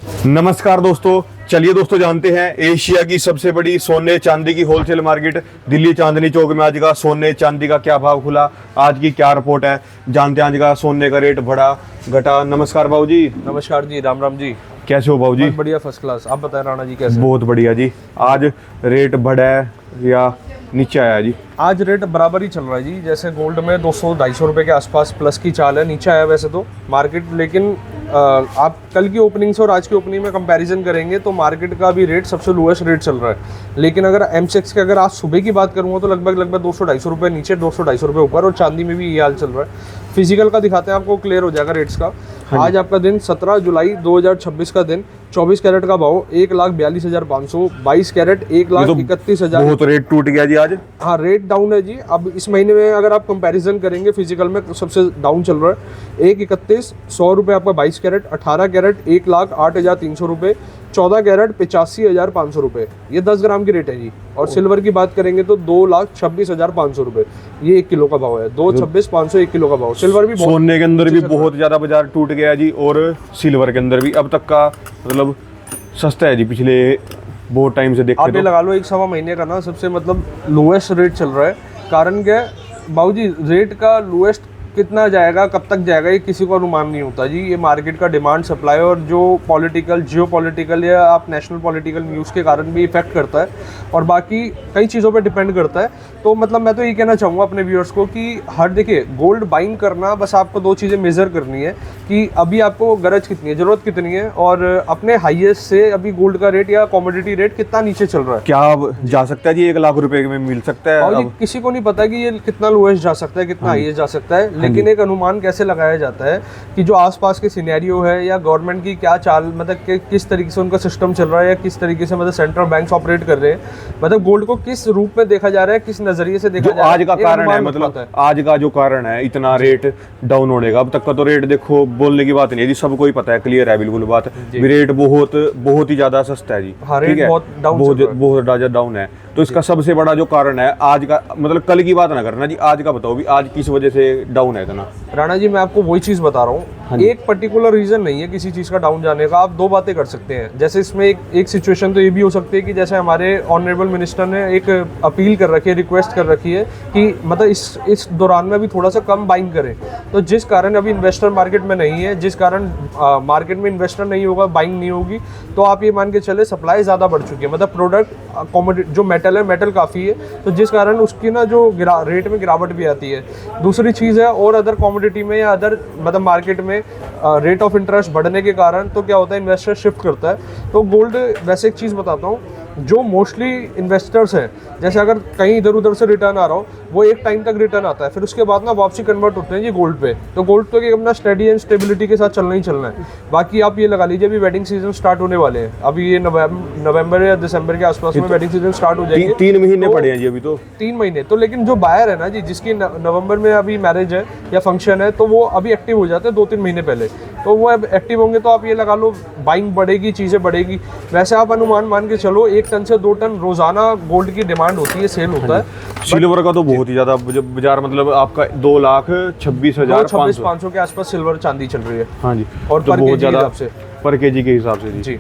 नमस्कार दोस्तों, चलिए दोस्तों जानते हैं एशिया की सबसे बड़ी सोने चांदी की होलसेल मार्केट दिल्ली चांदनी चौक में आज का सोने चांदी का क्या भाव खुला, आज की क्या रिपोर्ट है, जानते हैं आज का सोने का रेट बढ़ा घटा। नमस्कार बाबू जी। नमस्कार जी, राम राम जी। कैसे हो बाबू जी? बढ़िया, फर्स्ट क्लास। आप बताएं राणा जी कैसे? बहुत बढ़िया जी। आज रेट बढ़ा है या नीचे आया जी? आज रेट बराबर ही चल रहा है जी। जैसे गोल्ड में 200-250 रुपये के आसपास प्लस की चाल है, नीचे आया वैसे तो मार्केट, लेकिन आप कल की ओपनिंग से और आज की ओपनिंग में कंपैरिजन करेंगे तो मार्केट का भी रेट सबसे लोएस्ट रेट चल रहा है। लेकिन अगर एमसेक्स के अगर आज सुबह की बात करूँगा तो लगभग 200-250 रुपये नीचे, 200-250 रुपये ऊपर, और चांदी में भी ये हाल चल रहा है। फिजिकल का दिखाते हैं आपको, क्लियर हो जाएगा रेट्स का। आज आपका दिन 17 जुलाई 2026 का दिन, 24 कैरेट का भाव 1,42,500, 22 कैरेट 1,31,000। बहुत रेट टूट गया जी आज। हाँ, रेट डाउन है जी। अब इस महीने में अगर आप कंपैरिजन करेंगे फिजिकल में तो सबसे डाउन चल रहा है 1,31, 100 रुपये आपका 22 कैरेट, 18 कैरेट 1,08,300 रुपये, 14 कैरेट 85,500 रुपये, ये 10 ग्राम की रेट है जी। और सिल्वर की बात करेंगे तो 2,26,500 रुपये, ये 1 किलो का भाव है। 2,26,500 1 किलो का भाव। सिल्वर भी सोने के अंदर भी बहुत ज्यादा बाजार टूट गया जी, और सिल्वर के अंदर भी अब तक का मतलब सस्ता है जी। पिछले बहुत टाइम से देखते आप ये लगा लो 1-1.25 महीने का ना सबसे मतलब लोएस्ट रेट चल रहा है। कारण क्या है बाबूजी, रेट का लोएस्ट कितना जाएगा, कब तक जाएगा, ये किसी को अनुमान नहीं होता जी। ये मार्केट का डिमांड सप्लाई और जो पॉलिटिकल, जियो पॉलिटिकल या आप नेशनल पॉलिटिकल न्यूज़ के कारण भी इफेक्ट करता है, और बाकी कई चीज़ों पे डिपेंड करता है। तो मतलब मैं तो ये कहना चाहूँगा अपने व्यूअर्स को कि हर देखिए गोल्ड बाइंग करना, बस आपको 2 चीज़ें मेज़र करनी है कि अभी आपको गरज कितनी है, ज़रूरत कितनी है, और अपने हाईएस्ट से अभी गोल्ड का रेट या कॉमोडिटी रेट कितना नीचे चल रहा है। क्या अब जा सकता है जी 1 लाख रुपए में मिल सकता है? और किसी को नहीं पता कि ये कितना लोएस्ट जा सकता है, कितना हाईएस्ट जा सकता है, लेकिन एक अनुमान कैसे लगाया जाता है कि जो आसपास के सिनेरियो है या गवर्नमेंट की क्या चाल, मतलब किस तरीके से उनका सिस्टम चल रहा है, या किस तरीके से मतलब सेंट्रल बैंक्स ऑपरेट कर रहे हैं, मतलब गोल्ड को किस रूप में देखा जा रहा है, किस नजरिए से देखा जा रहा है। आज का कारण है, मतलब आज का जो कारण है इतना रेट डाउन होने का, अब तक का तो रेट देखो बोलने की बात नहीं है जी, सबको ही पता है, क्लियर है बिल्कुल बात। रेट बहुत ही ज्यादा सस्ता है जी। ठीक है, बहुत ज्यादा डाउन है। तो इसका सबसे बड़ा जो कारण है आज का, मतलब कल की बात ना करना जी, आज का बताओ भी आज किस वजह से डाउन है इतना? राणा जी, मैं आपको वही चीज़ बता रहा हूँ, एक पर्टिकुलर रीजन नहीं है किसी चीज़ का डाउन जाने का। आप 2 बातें कर सकते हैं। जैसे इसमें एक सिचुएशन तो ये भी हो सकती है कि जैसे हमारे ऑनरेबल मिनिस्टर ने एक अपील कर रखी है, रिक्वेस्ट कर रखी है कि मतलब इस दौरान में अभी थोड़ा सा कम बाइंग करें। तो जिस कारण अभी इन्वेस्टर मार्केट में नहीं है, जिस कारण मार्केट में इन्वेस्टर नहीं होगा, बाइंग नहीं होगी, तो आप ये मान के चले सप्लाई ज़्यादा बढ़ चुकी है, मतलब प्रोडक्ट कॉमोडिटी जो मेटल है, मेटल काफ़ी है, तो जिस कारण उसकी ना जो रेट में गिरावट भी आती है। दूसरी चीज़ है, और अदर कॉमोडिटी में या अदर मतलब मार्केट में रेट ऑफ इंटरेस्ट बढ़ने के कारण तो क्या होता है, इन्वेस्टर शिफ्ट करता है। तो गोल्ड, वैसे एक चीज़ बताता हूँ, जो मोस्टली इन्वेस्टर्स हैं, जैसे अगर कहीं इधर उधर से रिटर्न आ रहा हो, वो एक टाइम तक रिटर्न आता है, फिर उसके बाद ना वापसी कन्वर्ट होते हैं जी गोल्ड पे। तो गोल्ड तो अपना स्टडी एंड स्टेबिलिटी के साथ चलना ही चलना है। बाकी आप ये लगा लीजिए, अभी वेडिंग सीजन स्टार्ट होने वाले हैं, अभी ये नवंबर या दिसंबर के आसपास में वेडिंग सीजन स्टार्ट हो जाएगी। 3 महीने पड़े हैं जी अभी तो। 3 महीने तो, लेकिन जो बायर है ना जी, जिसकी नवंबर में अभी मैरिज है या फंक्शन है, तो वो अभी एक्टिव हो जाते हैं 2-3 महीने पहले। तो वो अब एक्टिव होंगे तो आप ये लगा लो बाइंग बढ़ेगी, चीज़ें बढ़ेगी। वैसे आप अनुमान मान के चलो 1 टन से 2 टन रोजाना गोल्ड की डिमांड होती है, सेल होता है। सिल्वर का तो बहुत ही ज़्यादा बाजार, मतलब आपका 2,26,500 के आसपास सिल्वर चांदी चल रही है। हाँ जी, और तो बहुत ज़्यादा से पर केजी के हिसाब से जी।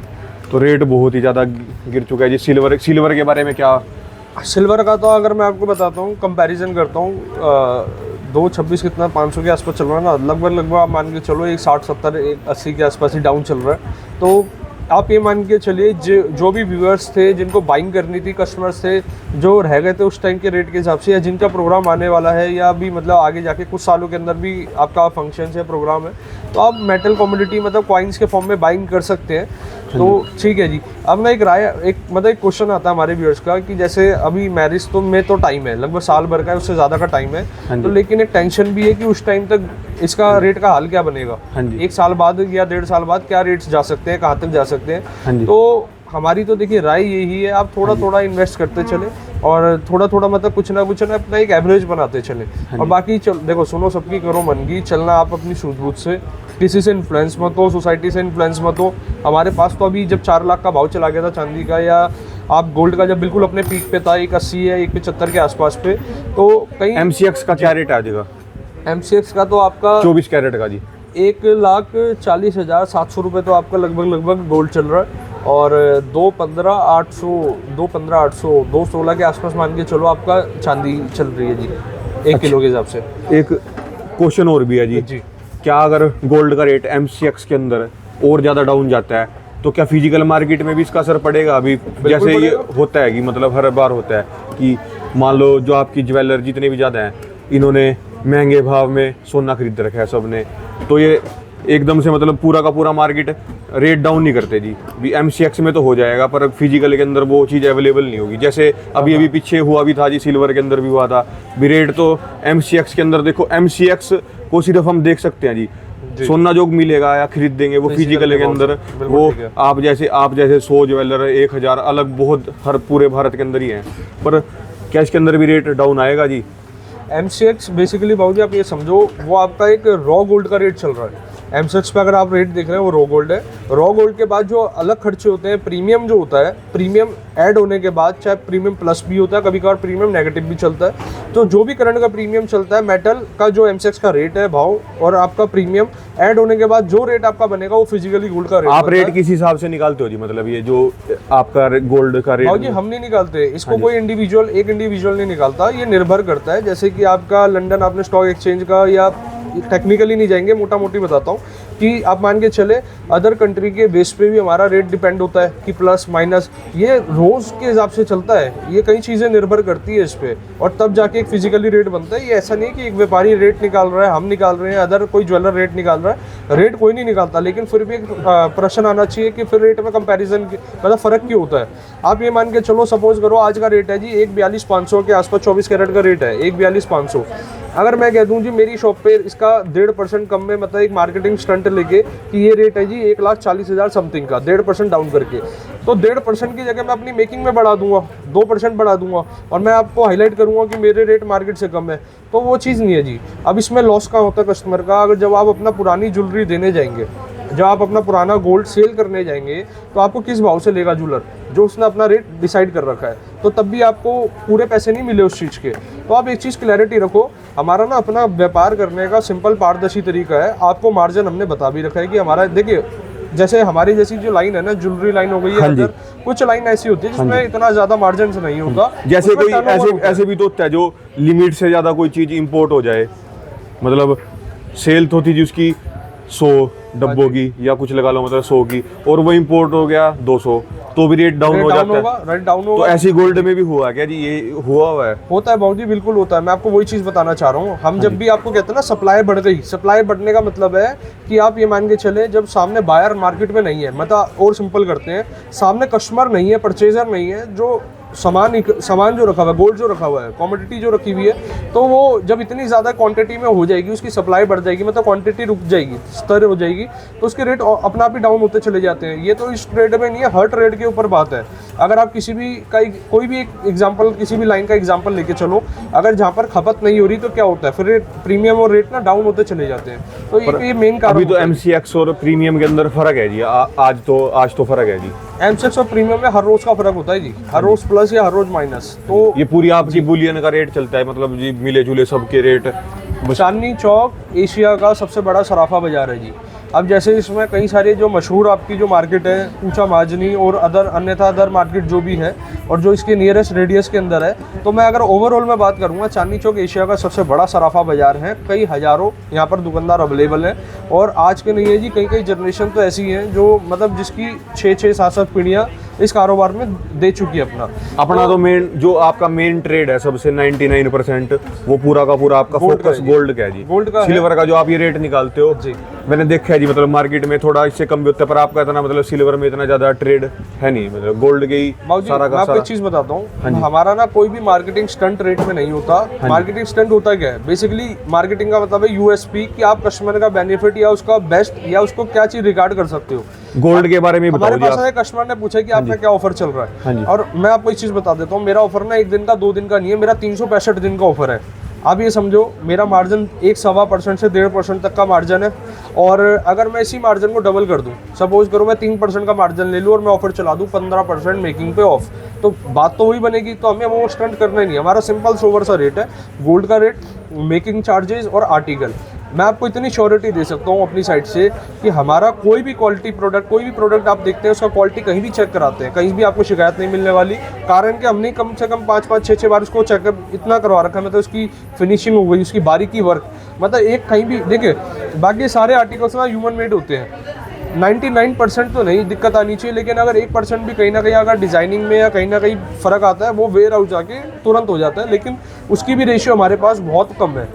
तो रेट बहुत ही ज़्यादा गिर चुका है जी। सिल्वर के बारे में क्या? सिल्वर का तो अगर मैं आपको बताता हूँ, कंपैरिजन करता हूँ, 226 कितना 500 के आसपास चल रहा है ना, लगभग आप मान के चलो 160-70-80 के आसपास ही डाउन चल रहा है। तो आप ये मान के चलिए जो भी व्यूअर्स थे, जिनको बाइंग करनी थी, कस्टमर्स थे जो रह गए थे उस टाइम के रेट के हिसाब से, या जिनका प्रोग्राम आने वाला है, या अभी मतलब आगे जाके कुछ सालों के अंदर भी आपका फंक्शन है, प्रोग्राम है, तो आप मेटल कमोडिटी मतलब कॉइन्स के फॉर्म में बाइंग कर सकते हैं। तो ठीक है जी। अब ना एक क्वेश्चन आता है हमारे व्यूअर्स का कि जैसे अभी मैरिज तो में तो टाइम है, लगभग साल भर का है, उससे ज़्यादा का टाइम है, तो लेकिन एक टेंशन भी है कि उस टाइम तक इसका रेट का हाल क्या बनेगा, 1 साल बाद या 1.5 साल बाद क्या रेट्स जा सकते हैं, कहाँ तक जा सकते हैं। तो हमारी तो देखिए राय यही है, आप थोड़ा थोड़ा इन्वेस्ट करते चले, और थोड़ा थोड़ा मतलब कुछ ना अपना एक एवरेज बनाते चले। और बाकी देखो, सुनो सबकी करो मन की, चलना आप अपनी सूझबूझ से, किसी से इन्फ्लुएंस मत हो, सोसाइटी से इन्फ्लुएंस मत हो। हमारे पास तो अभी जब 4 लाख का भाव चला गया था चांदी का, या आप गोल्ड का जब बिल्कुल अपने पीक पे था 180 या 175 के आसपास पे, तो कहीं MCX का क्या रेट आ जाएगा? MCX का तो आपका 24 कैरेट का जी 1,40,700 रुपये तो आपका लगभग गोल्ड चल रहा है। और 2,15,800 2,16 के आसपास मान के चलो आपका चांदी चल रही है जी, 1 किलो के हिसाब से। एक क्वेश्चन और भी है जी, क्या अगर गोल्ड का रेट MCX के अंदर और ज़्यादा डाउन जाता है तो क्या फिजिकल मार्केट में भी इसका असर पड़ेगा? अभी जैसे ये होता है कि मतलब हर बार होता है कि मान लो जो आपकी ज्वेलर जितने भी ज़्यादा हैं, इन्होंने महंगे भाव में सोना खरीद रखा है सबने, तो ये एकदम से मतलब पूरा का पूरा मार्केट रेट डाउन नहीं करते जी। भी MCX में तो हो जाएगा पर फिजिकल के अंदर वो चीज़ अवेलेबल नहीं होगी। जैसे अभी पीछे हुआ भी था जी, सिल्वर के अंदर भी हुआ था भी, रेट तो MCX के अंदर देखो, MCX को सिर्फ हम देख सकते हैं जी, सोना जो मिलेगा या खरीद देंगे वो फिजिकल के अंदर वो आप जैसे 100 ज्वेलर 1,000 अलग बहुत हर पूरे भारत के अंदर ही हैं, पर क्या इसके अंदर भी रेट डाउन आएगा जी? MCX बेसिकली बाबू जी आप ये समझो वो आपका एक रॉ गोल्ड का रेट चल रहा है। MCX पे अगर आप रेट देख रहे हैं वो रॉ गोल्ड है। रॉ गोल्ड के बाद जो अलग खर्चे होते हैं, प्रीमियम जो होता है, प्रीमियम ऐड होने के बाद चाहे प्रीमियम प्लस भी होता है, कभी कभार प्रीमियम नेगेटिव भी चलता है, तो जो भी करंट का प्रीमियम चलता है, मेटल का जो MCX का रेट है भाव और आपका प्रीमियम ऐड होने के बाद जो रेट आपका बनेगा वो फिजिकली गोल्ड का रेट। आप रेट किस हिसाब से निकालते हो जी? मतलब ये जो आपका गोल्ड का रेट जी हम नहीं निकालते इसको, कोई इंडिविजुअल नहीं निकालता, ये निर्भर करता है। जैसे कि आपका लंदन आपने स्टॉक एक्सचेंज का, या टेक्निकली नहीं जाएंगे, मोटा मोटी बताता हूँ कि आप मान के चले अदर कंट्री के बेस पे भी हमारा रेट डिपेंड होता है कि प्लस माइनस, ये रोज के हिसाब से चलता है, ये कई चीज़ें निर्भर करती है इस पे, और तब जाके एक फिजिकली रेट बनता है। ये ऐसा नहीं कि एक व्यापारी रेट निकाल रहा है, हम निकाल रहे हैं, अदर कोई ज्वेलर रेट निकाल रहा है, रेट कोई नहीं निकालता, लेकिन फिर भी एक प्रश्न आना चाहिए कि फिर रेट में कंपैरिजन मतलब फ़र्क क्यों होता है। आप ये मान के चलो, सपोज करो आज का रेट है जी 1,42,500 के आसपास, 24 कैरेट का रेट है 1,42,500। अगर मैं कह दूं जी मेरी शॉप पे इसका 1.5% कम में, मतलब एक मार्केटिंग स्टंट लेके कि ये रेट है जी 1,40,000 समथिंग का, 1.5% डाउन करके, तो 1.5% की जगह मैं अपनी मेकिंग में बढ़ा दूंगा, 2% बढ़ा दूंगा, और मैं आपको हाईलाइट करूंगा कि मेरे रेट मार्केट से कम है, तो वो चीज़ नहीं है जी। अब इसमें लॉस कहाँ होता है कस्टमर का? अगर जब आप अपना पुरानी ज्वेलरी देने जाएंगे, जब आप अपना पुराना गोल्ड सेल करने जाएंगे, तो आपको किस भाव से लेगा ज्वेलर, जो उसने अपना रेट डिसाइड कर रखा है, तो तब भी आपको पूरे पैसे नहीं मिले उस चीज़ के। तो आप एक चीज़ क्लैरिटी रखो, हमारा ना अपना व्यापार करने का सिंपल पारदर्शी तरीका है। आपको मार्जिन हमने बता भी रखा है कि हमारा, देखिए जैसे हमारी जैसी जो लाइन है ना, ज्वेलरी लाइन हो गई है, अदर कुछ लाइन ऐसी होती है जिसमें इतना ज़्यादा मार्जिन से नहीं होगा। जैसे कोई ऐसे भी तो होता है जो लिमिट से ज़्यादा कोई चीज़ इंपोर्ट हो जाए, मतलब सेल तो होती थी उसकी 100 डब्बों की या कुछ लगा लो, मतलब 100 की, और वो इंपोर्ट हो गया 200, तो भी रेट डाउन हो जाता है, रेट डाउन होगा। तो ऐसी गोल्ड में भी हुआ क्या जी? ये हुआ है? होता है बाबू जी, बिल्कुल होता है। मैं आपको वही चीज़ बताना चाह रहा हूँ। हम जब भी आपको कहते हैं ना सप्लाई बढ़ गई, सप्लाई बढ़ने का मतलब है कि आप ये मान के चले जब सामने बायर मार्केट में नहीं है, मतलब और सिंपल करते हैं, सामने कस्टमर नहीं है, परचेजर नहीं है, जो सामान जो रखा हुआ है, गोल्ड जो रखा हुआ है, कमोडिटी जो रखी हुई है, तो वो जब इतनी ज़्यादा क्वांटिटी में हो जाएगी, उसकी सप्लाई बढ़ जाएगी, मतलब क्वांटिटी रुक जाएगी, स्तर हो जाएगी, तो उसके रेट अपना आप ही डाउन होते चले जाते हैं। ये तो इस ट्रेड में नहीं है, हर ट्रेड के ऊपर बात है। अगर आप किसी भी का कोई भी एक एग्जांपल, किसी भी लाइन का एग्जांपल लेके चलो, अगर जहाँ पर खपत नहीं हो रही तो क्या होता है, फिर प्रीमियम और रेट ना डाउन होते चले जाते हैं। तो ये मेन कारण। अभी तो MCX और प्रीमियम के अंदर फर्क है जी, आज तो फर्क है जी। MCX और प्रीमियम में हर रोज का फर्क होता है जी, हर रोज प्लस या हर रोज माइनस। तो ये पूरी आपकी बुलियन का रेट चलता है, मतलब जी मिले जुले सबके रेट। चांदनी चौक एशिया का सबसे बड़ा सराफा बाजार है जी। अब जैसे इसमें कई सारे जो मशहूर आपकी जो मार्केट है, ऊंचा माजनी और अदर मार्केट जो भी है, और जो इसके नियरेस्ट रेडियस के अंदर है, तो मैं अगर ओवरऑल में बात करूंगा, चांदनी चौक एशिया का सबसे बड़ा सराफा बाजार है। कई हज़ारों यहाँ पर दुकानदार अवेलेबल हैं, और आज के नहीं है जी, कई जनरेशन तो ऐसी हैं जो मतलब जिसकी 6-6, 7-7 पीढ़ियाँ इस कारोबार में दे चुकी है अपना। तो मेन जो आपका मेन ट्रेड है सबसे 99% वो पूरा का पूरा आपका फोकस गोल्ड का है जी। गोल्ड का, सिल्वर का जो आप ये रेट निकालते हो जी, मैंने देखा है जी, मतलब मार्केट में थोड़ा इससे कम भी होता है, पर आपका इतना मतलब सिल्वर में इतना ज्यादा ट्रेड है नहीं, मतलब गोल्ड के ही सारा का सारा। मैं आपको एक चीज बताता हूँ, हमारा ना कोई भी मार्केटिंग स्टंट रेट में नहीं होता। मार्केटिंग स्टंट होता क्या है? बेसिकली मार्केटिंग का मतलब है USP, कि आप कस्टमर का बेनिफिट या उसका बेस्ट या उसको क्या चीज रिगार्ड कर सकते हो। गोल्ड के बारे में हमारे पास है, कस्टमर ने पूछा कि आपका क्या ऑफर चल रहा है, और मैं आपको एक चीज बता देता हूँ, मेरा ऑफर ना 1 दिन का 2 दिन का नहीं है, मेरा 365 दिन का ऑफर है। आप ये समझो मेरा मार्जिन 1-1.25% से 1.5% तक का मार्जिन है, और अगर मैं इसी मार्जिन को डबल कर दूं, सपोज करो मैं 3% का मार्जिन ले लूं और मैं ऑफर चला दूं 15% मेकिंग पे ऑफ, तो बात तो वही बनेगी। तो हमें वो स्टंट करना ही नहीं, हमारा सिंपल सोवर सा रेट है। गोल्ड का रेट, मेकिंग चार्जेस और आर्टिकल, मैं आपको इतनी श्योरिटी दे सकता हूँ अपनी साइड से कि हमारा कोई भी क्वालिटी प्रोडक्ट, कोई भी प्रोडक्ट आप देखते हैं उसका क्वालिटी कहीं भी चेक कराते हैं, कहीं भी आपको शिकायत नहीं मिलने वाली। कारण कि हमने कम से कम 5-5, 6-6 बार उसको चेकअप इतना करवा रखा है, मतलब उसकी फिनिशिंग हो गई, उसकी बारीकी वर्क, मतलब एक कहीं भी देखिए, बाकी सारे आर्टिकल्स ना ह्यूमन मेड होते हैं। 99% तो नहीं दिक्कत आनी चाहिए, लेकिन अगर 1% भी कहीं ना कहीं अगर डिज़ाइनिंग में या कहीं ना कहीं फ़र्क आता है, वो वेयर आउट जाके तुरंत हो जाता है, लेकिन उसकी भी रेशियो हमारे पास बहुत कम है,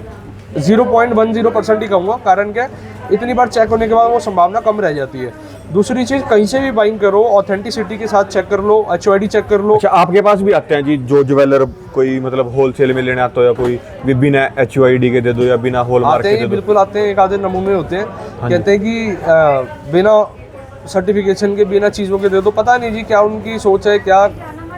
0.10% ही कहूँगा। कारण क्या, इतनी बार चेक होने के बाद वो संभावना कम रह जाती है। दूसरी चीज़, कहीं से भी बाइंग करो, ऑथेंटिसिटी के साथ चेक कर लो, HOD चेक कर लो। अच्छा, आपके पास भी आते हैं जी जो ज्वेलर कोई मतलब होलसेल में लेने आता हो, या कोई भी बिना HOD के दे दो या बिना हॉलमार्क के दे दो? बिल्कुल आते हैं, एक आधे नमूने होते हैं, कहते हैं कि बिना सर्टिफिकेशन के, बिना चीज़ों के दे दो। पता नहीं जी क्या उनकी सोच है, क्या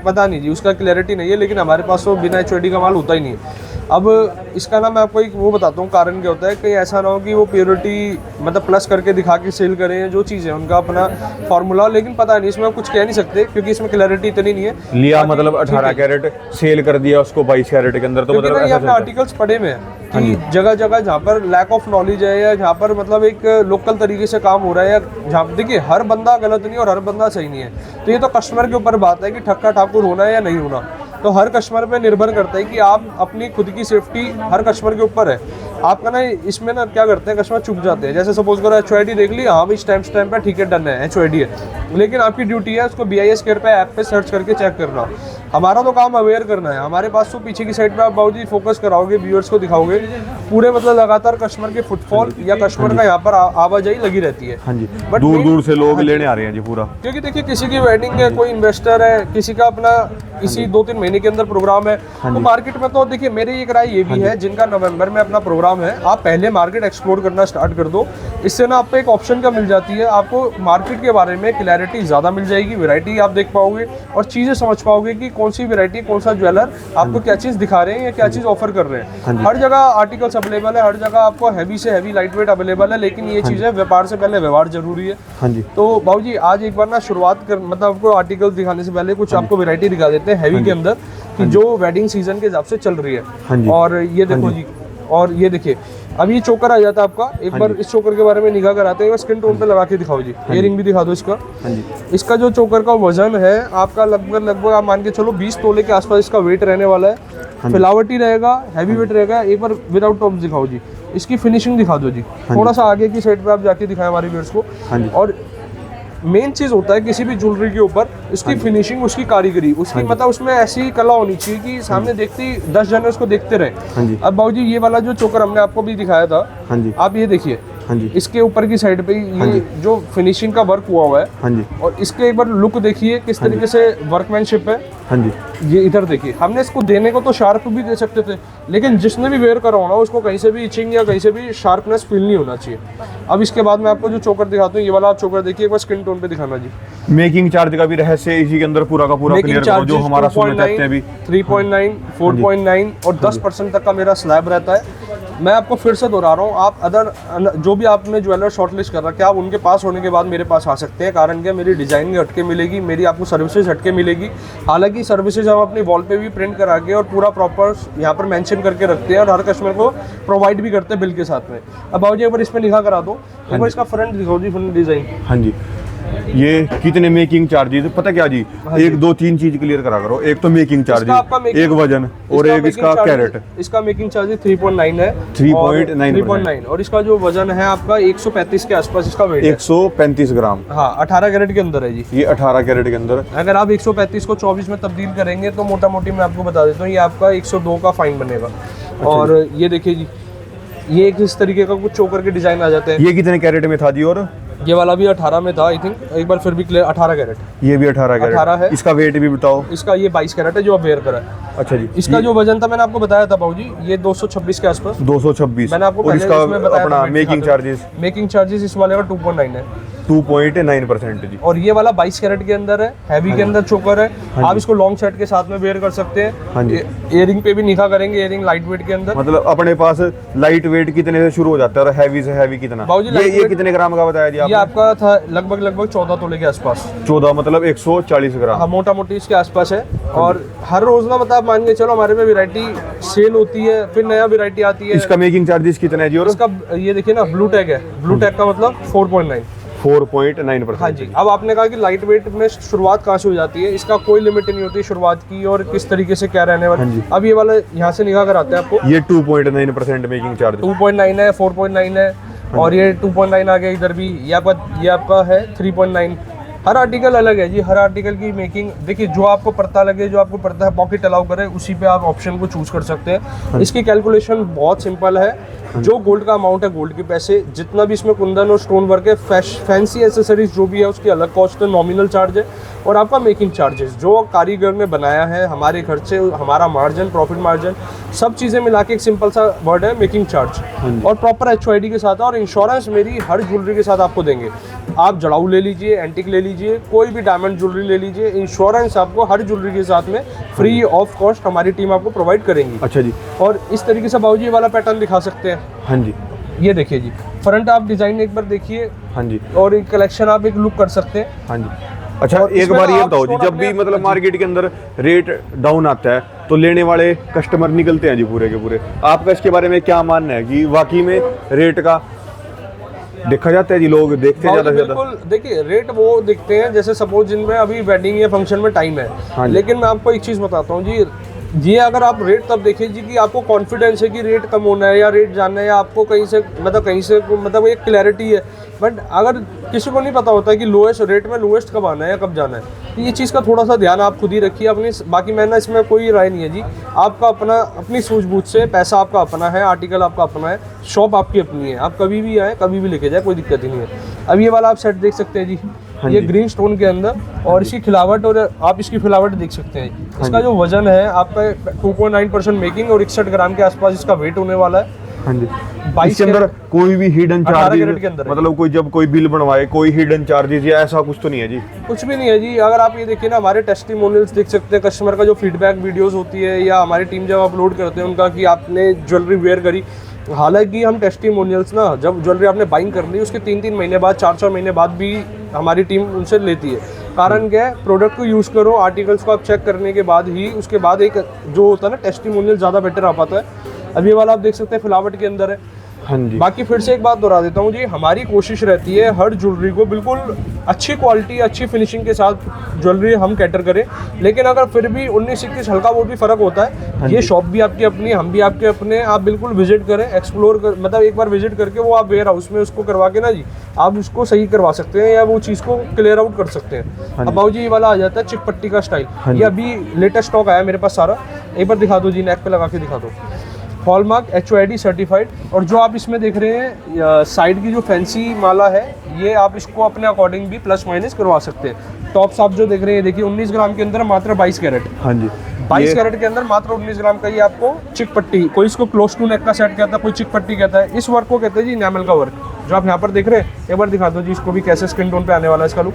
पता नहीं जी, उसका क्लैरिटी नहीं है, लेकिन हमारे पास तो बिना HOD का माल होता ही नहीं है। अब इसका ना मैं आपको एक वो बताता हूँ कारण क्या होता है, कहीं ऐसा ना हो कि वो प्योरिटी मतलब प्लस करके दिखा के सेल करें, जो चीज़ है उनका अपना फार्मूला, लेकिन पता नहीं, इसमें कुछ कह नहीं सकते क्योंकि इसमें क्लैरिटी इतनी नहीं है। लिया मतलब 18 कैरेट, सेल कर दिया उसको 22 कैरेट के अंदर, तो मतलब ये अपने आर्टिकल्स पढ़े में है कि जगह जगह जहाँ पर लैक ऑफ नॉलेज है, या जहाँ पर मतलब एक लोकल तरीके से काम हो रहा है, या जहाँ देखिए हर बंदा गलत नहीं है और हर बंदा सही नहीं है, तो ये तो कस्टमर के ऊपर बात है कि ठक्का ठाकुर होना है या नहीं होना। तो हर कस्टमर पे निर्भर करता है कि आप अपनी खुद की सेफ्टी, हर कस्टमर के ऊपर है आपका ना। इसमें ना क्या करते हैं, कस्टमर चुप जाते हैं, जैसे सपोज करो HOD देख ली, हाँ भाई स्टैम्प पे ठीक है, डन है, HOD है, लेकिन आपकी ड्यूटी है उसको BIS केयर पे ऐप पे सर्च करके चेक करना। हमारा तो काम अवेयर करना है। हमारे पास तो पीछे की साइड पे आप बाबूजी फोकस कराओगे, व्यूअर्स को दिखाओगे, पूरे मतलब लगातार कस्टमर के फुटफॉल या कस्टमर का यहाँ पर आवाजाही लगी रहती है। हाँ जी, दूर दूर से लोग लेने आ रहे हैं जी पूरा, क्योंकि देखिए किसी की वेडिंग है, कोई इन्वेस्टर है, किसी का अपना इसी 2-3 महीने के अंदर प्रोग्राम है, तो मार्केट में तो देखिए मेरी एक राय ये भी है, जिनका नवंबर में अपना प्रोग्राम है, आप पहले मार्केट एक्सप्लोर करना स्टार्ट कर दो। इससे ना आपको एक ऑप्शन क्या मिल जाती है, आपको मार्केट के बारे में क्लैरिटी ज़्यादा मिल जाएगी, वैरायटी आप देख पाओगे और चीज़ें समझ पाओगे कि कौन सी वैरायटी, कौन सा ज्वेलर आपको क्या चीज़ दिखा रहे हैं या क्या चीज़ ऑफर कर रहे हैं। हर जगह आर्टिकल्स अवेलेबल है, हर जगह आपको हैवी से हैवी लाइट वेट अवेलेबल है, लेकिन ये चीज़ें व्यापार से पहले व्यवहार जरूरी है। हाँ जी, तो बाबूजी आज एक बार ना शुरुआत कर, मतलब आपको आर्टिकल्स दिखाने से पहले कुछ आपको वैरायटी दिखा देते हैं हैवी के अंदर, कि जो वेडिंग सीजन के हिसाब से चल रही है। और ये देखो जी, और ये देखिए अब ये चोकर आ जाता है आपका, एक बार इस चोकर के बारे में निगाह कराते हैं, स्किन टोन पे लगा के दिखाओ जी, इयरिंग भी दिखा दो इसका। इसका जो चोकर का वजन है आपका लगभग आप मान के चलो 20 तोले के आसपास इसका वेट रहने वाला है। फिलावटी रहेगा, हैवी वेट रहेगा। एक बार विदाउट टॉप्स दिखाओ जी, इसकी फिनिशिंग दिखा दो जी, थोड़ा सा आगे की साइड पे आप जाके दिखाएं हमारे व्यूअर्स को। और मेन चीज़ होता है किसी भी ज्वेलरी के ऊपर उसकी फिनिशिंग, उसकी कारीगरी, उसकी मतलब उसमें ऐसी कला होनी चाहिए कि सामने देखती 10 जने उसको देखते रहे। अब बाबूजी ये वाला जो चोकर हमने आपको भी दिखाया था, आप ये देखिए, इसके ऊपर की साइड पे ये जो फिनिशिंग का वर्क हुआ हुआ है, और इसके एक बार लुक देखिए किस तरीके से वर्कमैनशिप है। ये इधर देखिए, हमने इसको देने को तो शार्प भी दे सकते थे, लेकिन जिसने भी वेयर करा होना उसको कहीं से भी इचिंग या कहीं से भी शार्पनेस फील नहीं होना चाहिए। अब इसके बाद मैं आपको जो चोकर दिखाता हूँ, ये वाला आप चोकर देखिए, एक बार स्किन टोन पे दिखाना जी। मेकिंग चार्ज का भी रहस्य इसी के अंदर पूरा का पूरा क्लियर करो, जो हमारा सुनना चाहते हैं अभी। 3.9, 4.9 और 10% तक का मेरा स्लैब रहता है। मैं आपको फिर से दोहरा रहा हूँ, आप अदर जो भी आपने ज्वेलर शॉर्टलिस्ट कर रखा है, आप उनके पास होने के बाद मेरे पास आ सकते हैं। कारण क्या, मेरी डिजाइनिंग हटके मिलेगी, मेरी आपको सर्विसेज हटके मिलेगी। हालांकि सर्विसेज हम अपनी वॉल पे भी प्रिंट करा के और पूरा प्रॉपर यहाँ पर मेंशन करके रखते हैं और हर कस्टमर को प्रोवाइड भी करते हैं बिल के साथ में। अब बाबूजी एक बार इसमें निगाह करा दो, एक बार इसका फ्रंट दिखाओ जी, फ्रंट डिजाइन। हाँ जी, ये कितने मेकिंग चार्जेस, पता क्या जी, 1, 2, 3 चीज क्लियर करा करो। एक तो मेकिंग चार्जेस, एक वजन और एक इसका कैरेट। इसका मेकिंग चार्जेस 3.9 है, 3.9 और इसका जो वजन है आपका 135 के आसपास इसका वेट है, 135 ग्राम। हाँ, 18 कैरेट के अंदर है जी, ये 18 कैरेट के अंदर। अगर आप 135 को 24 में तब्दील करेंगे तो मोटा मोटी मैं आपको बता देता हूँ, ये आपका 102 का फाइन बनेगा। और ये देखिए जी, ये एक इस तरीके का कुछ चोकर के डिजाइन आ जाते हैं। ये कितने कैरेट में था जी? और ये वाला भी 18 में था आई थिंक, एक बार फिर भी क्लियर 18 कैरेट। ये भी 18 कैरेट 18 है। इसका वेट भी बताओ। इसका ये 22 कैरेट है जो आप वेयर करा है। अच्छा जी, इसका जो वजन था मैंने आपको बताया था बाबूजी, ये 226 के आसपास। 226 मैंने आपको और पहले इसका इसमें बताया अपना था, मेकिंग चार्जेस। मेकिंग चार्जेस इस वाले का 2.9 है। 2.9% जी। और ये वाला 22 कैरेट के अंदर है, हैवी के अंदर चोकर है। आप इसको लॉन्ग सेट के साथ में वेयर कर सकते हैं। हाँ जी। इयरिंग पे भी निकाह करेंगे, इयरिंग लाइट वेट के अंदर। मतलब अपने पास लाइट वेट कितने से शुरू हो जाता है और हैवी से हैवी कितना? बाबूजी, ये कितने ग्राम का बताया जी ये आपने? आपका था लगभग 14 तोले के आसपास। 14 मतलब 140 ग्राम। हाँ, मोटा मोटी इसके आसपास है। और हर रोज ना मतलब मान के चलो हमारे में वैरायटी सेल होती है, फिर नया वैरायटी आती है। इसका मेकिंग चार्जेस कितना है जी? और इसका ये देखिए ना, ब्लू टैग है। ब्लू टैग का मतलब 4.9। 4.9%। हाँ जी। अब आपने कहा कि लाइट वेट में शुरुआत कहाँ से हो जाती है, इसका कोई लिमिट नहीं होती शुरुआत की और किस तरीके से क्या रहने वाला। अब ये वाला यहाँ से निकाह कराते हैं आपको। ये 2.9% मेकिंग चार्ज। 2.9 है, 4.9 है और ये 2.9 आ गया इधर भी। ये आपका है 3.9। हर आर्टिकल अलग है जी। हर आर्टिकल की मेकिंग देखिए, जो आपको पड़ता लगे, जो आपको पड़ता है पॉकेट अलाउ करे, उसी पे आप ऑप्शन को चूज कर सकते हैं। इसकी कैलकुलेशन बहुत सिंपल है। जो गोल्ड का अमाउंट है, गोल्ड के पैसे, जितना भी इसमें कुंदन और स्टोन वर्क है, फैंसी एसेसरीज जो भी है उसकी अलग कॉस्ट है, नॉमिनल चार्ज है। और आपका मेकिंग चार्जेस जो कारीगर ने बनाया है, हमारे खर्चे, हमारा मार्जिन, प्रॉफिट मार्जिन, सब चीज़ें मिला के एक सिंपल सा वर्ड है मेकिंग चार्ज। और प्रॉपर HOID के साथ है और इंश्योरेंस मेरी हर ज्वेलरी के साथ आपको देंगे। आप जड़ाऊ ले लीजिए, एंटिक ले लीजिए, कोई भी डायमंड ज्वेलरी ले लीजिए, इंश्योरेंस आपको हर ज्वेलरी के साथ में फ्री ऑफ कॉस्ट हमारी टीम आपको प्रोवाइड करेंगी। अच्छा जी। और इस तरीके से बाबूजी वाला पैटर्न दिखा सकते हैं। हाँ जी। ये देखिए जी, फ्रंट आप डिजाइन एक बार देखिए। हाँ जी। और एक कलेक्शन आप एक लुक कर सकते हैं। हाँ जी। अच्छा, एक बार ये बताओ जी, जब भी मतलब मार्केट के अंदर रेट डाउन आता है तो लेने वाले कस्टमर निकलते हैं जी पूरे के पूरे। आपका इसके बारे में क्या मानना है कि वाकई में रेट का देखा जाता है जी? लोग देखते हैं ज़्यादा से ज़्यादा? बिल्कुल। देखिए, रेट वो दिखते हैं जैसे सपोज जिनमें अभी वेडिंग या फंक्शन में टाइम है। लेकिन मैं आपको एक चीज़ बताता हूँ जी, ये अगर आप रेट तब देखिए जी कि आपको कॉन्फिडेंस है कि रेट कम होना है या रेट जानना है, या आपको कहीं से मतलब एक क्लैरिटी है। बट अगर किसी को नहीं पता होता है कि लोएस्ट रेट में लोएस्ट कब आना है या कब जाना है, तो ये चीज़ का थोड़ा सा ध्यान आप खुद ही रखिए अपनी। बाकी मैं ना इसमें कोई राय नहीं है जी। आपका अपना, अपनी सूझबूझ से, पैसा आपका अपना है, आर्टिकल आपका अपना है, शॉप आपकी अपनी है। आप कभी भी आए, कभी भी लेके जाए, कोई दिक्कत ही नहीं है। अब ये वाला आप सेट देख सकते हैं जी। ये ग्रीन स्टोन के अंदर, और इसकी खिलावट, और आप इसकी फिलावट देख सकते हैं। इसका जो वजन है आपका 2.9% मेकिंग और 61 ग्राम के आसपास इसका वेट होने वाला है। हाँ जी। इसके अंदर कोई भी हिडन चार्जेस, मतलब कोई जब कोई बिल बनवाए कोई हिडन चार्जेस या ऐसा कुछ तो नहीं है जी? कुछ भी नहीं है जी। अगर आप ये देखिए ना, हमारे टेस्टिमोनियल्स देख सकते हैं, कस्टमर का जो फीडबैक वीडियोस होती है या हमारी टीम जब अपलोड करते हैं उनका कि आपने ज्वेलरी वेयर करी। हालांकि हम टेस्टिमोनियल्स ना, जब ज्वेलरी आपने बाइंग कर ली उसके 3-3 महीने बाद, 4-4 महीने बाद भी हमारी टीम उनसे लेती है। कारण क्या है, प्रोडक्ट को यूज़ करो, आर्टिकल्स को आप चेक करने के बाद ही उसके बाद एक जो होता है ना टेस्टिमोनियल ज़्यादा बेटर आ पाता है। अब ये वाला आप देख सकते हैं फिलावट के अंदर है। हाँ जी। बाकी फिर से एक बात दोहरा देता हूँ जी, हमारी कोशिश रहती है हर ज्वेलरी को बिल्कुल अच्छी क्वालिटी, अच्छी फिनिशिंग के साथ ज्वेलरी हम कैटर करें। लेकिन अगर फिर भी 19-21 हल्का बहुत भी फ़र्क होता है, ये शॉप भी आपकी अपनी, हम भी आपके अपने। आप बिल्कुल विजिट करें, एक्सप्लोर कर, मतलब एक बार विजिट करके वो आप वेयर हाउस में उसको करवा के ना जी, आप उसको सही करवा सकते हैं या वो चीज़ को क्लियर आउट कर सकते हैं। अब बाबूजी ये वाला आ जाता है चिक पट्टी का स्टाइल। ये अभी लेटेस्ट स्टॉक आया मेरे पास सारा। एक बार दिखा दो जी, नेक पे लगा के दिखा दो। Hallmark HOID certified. और जो आप इसमें देख रहे हैं साइड की जो फैंसी माला है, ये आप इसको अपने अकॉर्डिंग भी प्लस माइनस करवा सकते हैं। टॉप्स आप जो देख रहे हैं, देखिए 19 ग्राम के अंदर मात्र 22 कैरेट। हाँ जी। 22 कैरेट के अंदर मात्र 19 ग्राम का ये आपको चिक पट्टी, कोई इसको क्लोज टू नेक का सेट कहता है, कोई चिक पट्टी कहता है। इस वर्क को कहते हैं जी इनेमल का वर्क, जो आप यहाँ पर देख रहे हैं। एक बार दिखा दो जी इसको भी, कैसे स्किन टोन पे आने वाला है इसका लुक।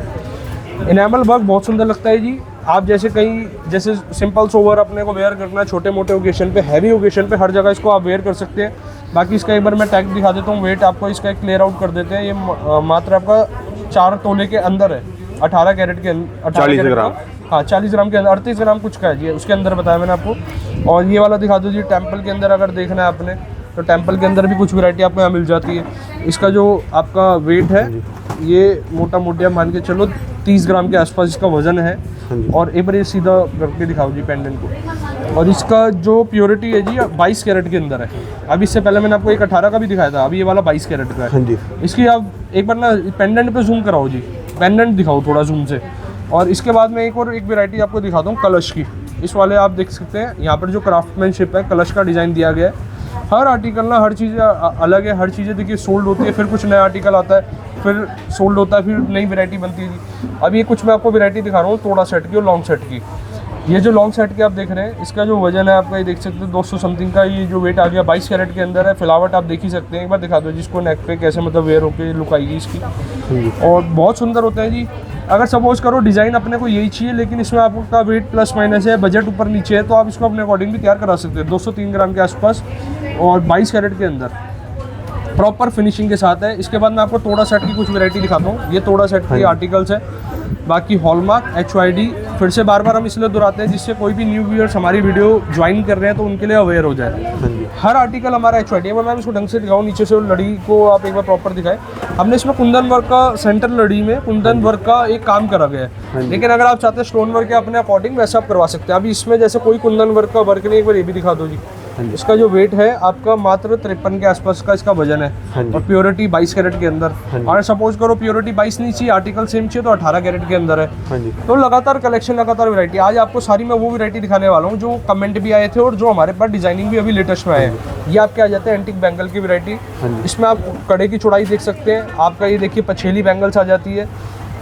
इनेमल वर्क बहुत सुंदर लगता है जी। आप जैसे कहीं, जैसे सिंपल सोवर अपने को वेयर करना है छोटे मोटे ओकेशन पे, हैवी ओकेशन पे, हर जगह इसको आप वेयर कर सकते हैं। बाकी इसका एक बार मैं टैग दिखा देता हूँ, वेट आपको इसका एक क्लियर आउट कर देते हैं। ये मात्र आपका 4 तोले के अंदर है, 18 कैरेट के अंदर, 40 ग्राम। हाँ 40 ग्राम के अंदर, 38 ग्राम कुछ का है जी, उसके अंदर बताया मैंने आपको। और ये वाला दिखा दो जी, टेम्पल के अंदर अगर देखना है आपने तो टेम्पल के अंदर भी कुछ वैरायटी आपको यहाँ मिल जाती है। इसका जो आपका वेट है, ये मोटा मोटा मान के चलो 30 ग्राम के आसपास इसका वजन है। और एक बार ये सीधा करके दिखाओ जी पेंडेंट को। और इसका जो प्योरिटी है जी 22 कैरेट के अंदर है। अब इससे पहले मैंने आपको एक 18 का भी दिखाया था, अभी ये वाला 22 कैरेट का है। हाँ जी। इसकी आप एक बार ना पेंडेंट पे जूम कराओ जी, पेंडेंट दिखाओ थोड़ा जूम से। और इसके बाद में एक वैरायटी आपको दिखाता हूँ कलश की। इस वाले आप देख सकते हैं यहाँ पर जो क्राफ्टमैनशिप है, कलश का डिज़ाइन दिया गया है। हर आर्टिकल ना, हर चीज़ अलग है। हर चीज़ें देखिए सोल्ड होती है, फिर कुछ नया आर्टिकल आता है, फिर सोल्ड होता है, फिर नई वैरायटी बनती है जी। अब ये कुछ मैं आपको वैरायटी दिखा रहा हूँ, तोड़ा सेट की और लॉन्ग सेट की। ये जो लॉन्ग सेट के आप देख रहे हैं, इसका जो वजन है आपका, ये देख सकते हैं 200 समथिंग का। ये जो वेट आ गया 22 कैरेट के अंदर है। फिलावट आप देख ही सकते हैं, एक बार दिखा दो जिसको नेक पे कैसे मतलब वेयर होकर लुक आएगी इसकी, और बहुत सुंदर होता है जी। अगर सपोज करो डिज़ाइन अपने को यही चाहिए, लेकिन इसमें आपका वेट प्लस माइनस है, बजट ऊपर नीचे है, तो आप इसको अपने अकॉर्डिंग भी तैयार करा सकते हैं। 203 ग्राम के आसपास और 22 कैरेट के अंदर प्रॉपर फिनिशिंग के साथ है। इसके बाद मैं आपको तोड़ा सेट की कुछ वैरायटी दिखाता हूँ। ये तोड़ा सेट के आर्टिकल्स है, बाकी हॉलमार्क, HYD। फिर से बार बार हम इसलिए दोहराते हैं जिससे कोई भी न्यू व्यूअर्स हमारी वीडियो ज्वाइन कर रहे हैं तो उनके लिए अवेयर हो जाए। हर आर्टिकल हमारा HYD है। मैं इसको ढंग से दिखाऊँ, नीचे से लड़ी को आप एक बार प्रॉपर दिखाएं। हमने इसमें कुंदन वर्क का, सेंटर लड़ी में कुंदन वर्क का एक काम करा गया है, लेकिन अगर आप चाहते हैं स्टोन वर्क या अपने अकॉर्डिंग वैसा आप करवा सकते हैं। अभी इसमें जैसे कोई कुंदन वर्क का वर्क नहीं, एक बार ये भी दिखा दो जी। इसका जो वेट है आपका मात्र 53 के आसपास का इसका वजन है, और प्योरिटी 22 कैरेट के अंदर। और सपोज करो प्योरिटी 22 नहीं चाहिए, आर्टिकल सेम चाहिए, तो 18 कैरेट के अंदर है। तो लगातार कलेक्शन, लगातार वैरायटी। आज आपको सारी मैं वो वैरायटी दिखाने वाला हूँ जो कमेंट भी आए थे और जो हमारे पास डिजाइनिंग भी अभी लेटेस्ट में आए हैं। ये आपके आ जाते हैं एंटिक बैंगल की वैरायटी। इसमें आप कड़े की चौड़ाई देख सकते हैं, आपका ये देखिए पछेली बैंगल्स आ जाती है।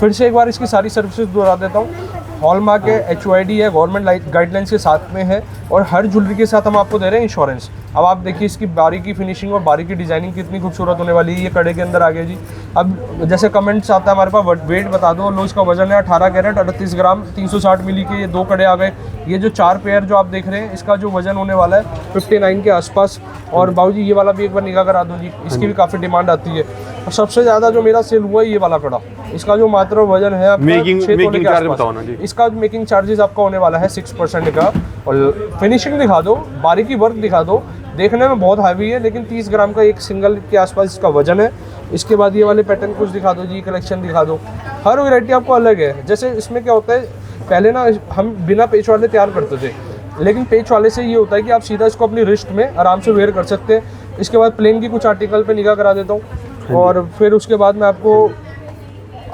फिर से एक बार इसकी सारी सर्विसेज दोहरा देता हूँ। हॉलमार्क है, HYD है, गवर्नमेंट गाइडलाइंस के साथ में है, और हर ज्वेलरी के साथ हम आपको दे रहे हैं इंश्योरेंस। अब आप देखिए इसकी बारीकी फिनिशिंग और बारीकी डिजाइनिंग कितनी खूबसूरत होने वाली है। ये कड़े के अंदर आ गया जी। अब जैसे कमेंट्स आता है हमारे पास, वेट बता दो लो। इसका वजन है 18 कैरेट 38 ग्राम 360 मिली के ये 2 कड़े आ गए। ये जो 4 पेयर जो आप देख रहे हैं, इसका जो वजन होने वाला है 59 के आसपास। और बाबूजी ये वाला भी एक बार निगाह करा दो जी, इसकी भी काफ़ी डिमांड आती है। और सबसे ज़्यादा जो मेरा सेल हुआ है ये वाला कड़ा, इसका जो मात्र वजन है आपका 6 तोले के आसपास। इसका मेकिंग चार्जेस आपका होने वाला है 6% का। और फिनिशिंग दिखा दो, बारीकी वर्क दिखा दो। देखने में बहुत हैवी है, लेकिन 30 ग्राम का एक सिंगल के आसपास इसका वजन है। इसके बाद ये वाले पैटर्न कुछ दिखा दो जी, कलेक्शन दिखा दो। हर वैरायटी आपको अलग है। जैसे इसमें क्या होता है, पहले ना हम बिना पेच वाले तैयार करते थे, लेकिन पेच वाले से ये होता है कि आप सीधा इसको अपनी रिस्ट में आराम से वेयर कर सकते हैं। इसके बाद प्लेन की कुछ आर्टिकल पे निगाह करा देता हूँ, और फिर उसके बाद मैं आपको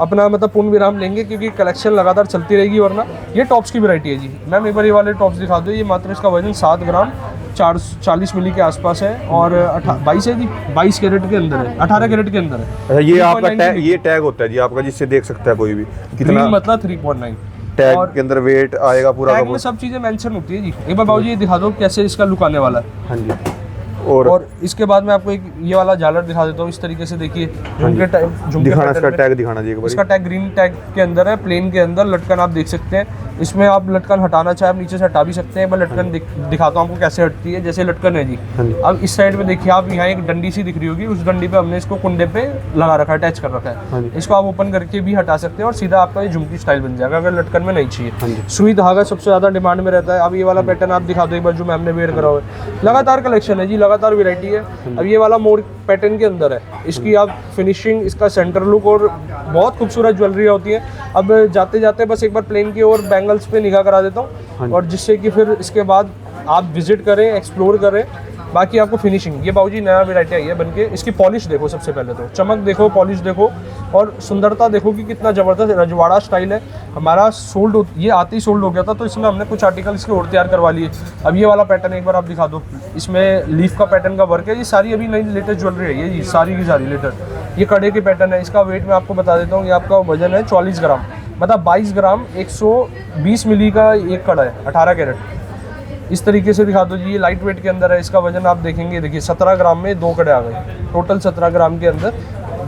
अपना मतलब पूर्ण विराम लेंगे, क्योंकि कलेक्शन लगातार चलती रहेगी। वरना ये टॉप्स की वैरायटी है जी। मैम एक बार ये वाले टॉप्स दिखा दो। ये मात्र इसका वजन 7 ग्राम 40 मिली के आसपास है, और 22 है जी, 22 कैरेट के अंदर है, 18 कैरेट के अंदर है। अच्छा, ये आपका टैग, ये टैग होता है जी आपका, जिससे देख सकता है कोई भी कितना, मतलब 3.9 टैग के अंदर वेट आएगा पूरा। टैग में सब चीजें मेंशन होती है जी। एक बार बाबूजी ये दिखा दो कैसे इसका लुक आने वाला है। हाँ जी। और इसके बाद मैं आपको एक ये वाला झालर दिखा देता हूँ। इस तरीके से देखिए, झुमके दिखाना, इसका टैग दिखाना जी एक बार। इसका टैग ग्रीन टैग के अंदर है, प्लेन के अंदर। लटकन आप देख सकते हैं, इसमें आप लटकन हटाना चाहे आप नीचे से हटा भी सकते हैं। मैं लटकन दिखाता हूँ आपको कैसे हटती है। जैसे लटकन है जी, अब इस साइड में देखिए आप, यहाँ एक डंडी सी दिख रही होगी, उस डंडी पे हमने इसको कुंडे पे लगा रखा है, अटैच कर रखा है। इसको आप ओपन करके भी हटा सकते हैं, और सीधा आपका ये झुमकी स्टाइल बन जाएगा अगर लटकन में नहीं चाहिए। सुई धागा सबसे ज्यादा डिमांड में रहता है। अब ये वाला पैटर्न आप दिखा दो एक बार, जो मैम ने वेयर करा हुआ है। लगातार कलेक्शन है जी, लगातार वेरायटी है। अब ये वाला मोर पैटर्न के अंदर है, इसकी आप फिनिशिंग, इसका सेंटर लुक, और बहुत खूबसूरत ज्वेलरी होती है। अब जाते जाते बस एक बार प्लेन की और बैंगल्स पे निगाह करा देता हूँ, और जिससे कि फिर इसके बाद आप विजिट करें, एक्सप्लोर करें। बाकी आपको फिनिशिंग, ये बाबूजी नया वैरायटी आई है बनके। इसकी पॉलिश देखो, सबसे पहले तो चमक देखो, पॉलिश देखो, और सुंदरता देखो कि कितना ज़बरदस्त रजवाड़ा स्टाइल है। हमारा सोल्ड, ये आते ही सोल्ड हो गया था, तो इसमें हमने कुछ आर्टिकल इसके और तैयार करवा लिए। अब ये वाला पैटर्न एक बार आप दिखा दो, इसमें लीफ का पैटर्न का वर्क है। ये सारी अभी नई लेटेस्ट ज्वेलरी है ये जी, सारी की सारी लेटेस्ट। ये कड़े के पैटर्न है। इसका वेट मैं आपको बता देता हूँ, ये आपका वजन है 44 ग्राम, मतलब 22 ग्राम 120 मिली का एक कड़ा है, 18 कैरेट। इस तरीके से दिखा दो जी। ये लाइट वेट के अंदर है। इसका वजन आप देखेंगे, देखिए 17 ग्राम में 2 कड़े आ गए। टोटल 17 ग्राम के अंदर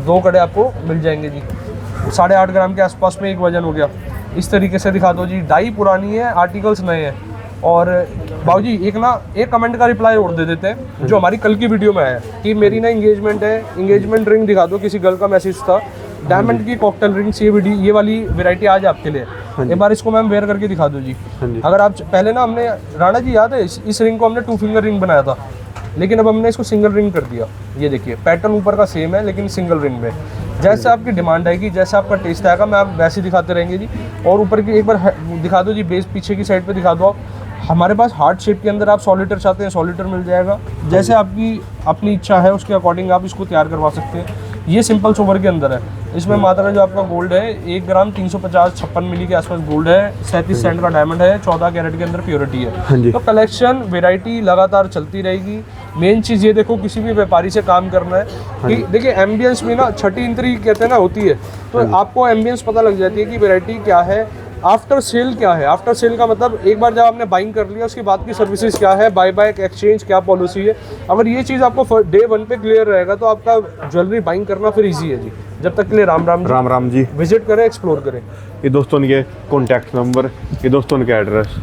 2 कड़े आपको मिल जाएंगे जी। 8.5 ग्राम के आसपास में एक वजन हो गया। इस तरीके से दिखा दो जी। डाई पुरानी है, आर्टिकल्स नए हैं। और बाबूजी एक कमेंट का रिप्लाई और दे देते हैं, जो हमारी कल की वीडियो में है कि मेरी ना इंगेजमेंट है, इंगेजमेंट रिंग दिखा दो। किसी गर्ल का मैसेज था, डायमंड की कॉकटेल रिंग्स, ये वाली वैरायटी आज आपके लिए। एक बार इसको मैम वेयर करके दिखा दो जी। अगर आप पहले ना, हमने राणा जी याद है, इस रिंग को हमने 2 फिंगर रिंग बनाया था, लेकिन अब हमने इसको सिंगल रिंग कर दिया। ये देखिए पैटर्न ऊपर का सेम है, लेकिन सिंगल रिंग में। जैसे आपकी डिमांड आएगी, जैसे आपका टेस्ट आएगा, मैं आप वैसे दिखाते रहेंगे जी। और ऊपर की एक बार दिखा दो जी, बेस पीछे की साइड पे दिखा दो आप। हमारे पास हार्ट शेप के अंदर आप सॉलिटर चाहते हैं, सॉलिटर मिल जाएगा। जैसे आपकी अपनी इच्छा है उसके अकॉर्डिंग आप इसको तैयार करवा सकते हैं। ये सिंपल सोवर के अंदर है। इसमें मात्रा जो आपका गोल्ड है 1 ग्राम 350-56 मिली के आसपास गोल्ड है। 37 सेंट का डायमंड है। 14 कैरेट के अंदर प्योरिटी है। तो कलेक्शन वेराइटी लगातार चलती रहेगी। मेन चीज़ ये देखो, किसी भी व्यापारी से काम करना है कि देखिए एम्बियंस में ना छठी इंद्री कहते हैं ना होती है, तो आपको एम्बियंस पता लग जाती है कि वेराइटी क्या है, आफ्टर सेल क्या है? आफ्टर सेल का मतलब एक बार जब आपने बाइंग कर लिया उसके बाद की सर्विसेज क्या है, बाय बैक एक्सचेंज क्या पॉलिसी है। अगर ये चीज़ आपको डे 1 पे क्लियर रहेगा तो आपका ज्वेलरी बाइंग करना फिर इजी है जी। जब तक के लिए राम राम जी। राम राम जी। विजिट करें, एक्सप्लोर करें। ये दोस्तों के कॉन्टैक्ट नंबर, ये दोस्तों के एड्रेस।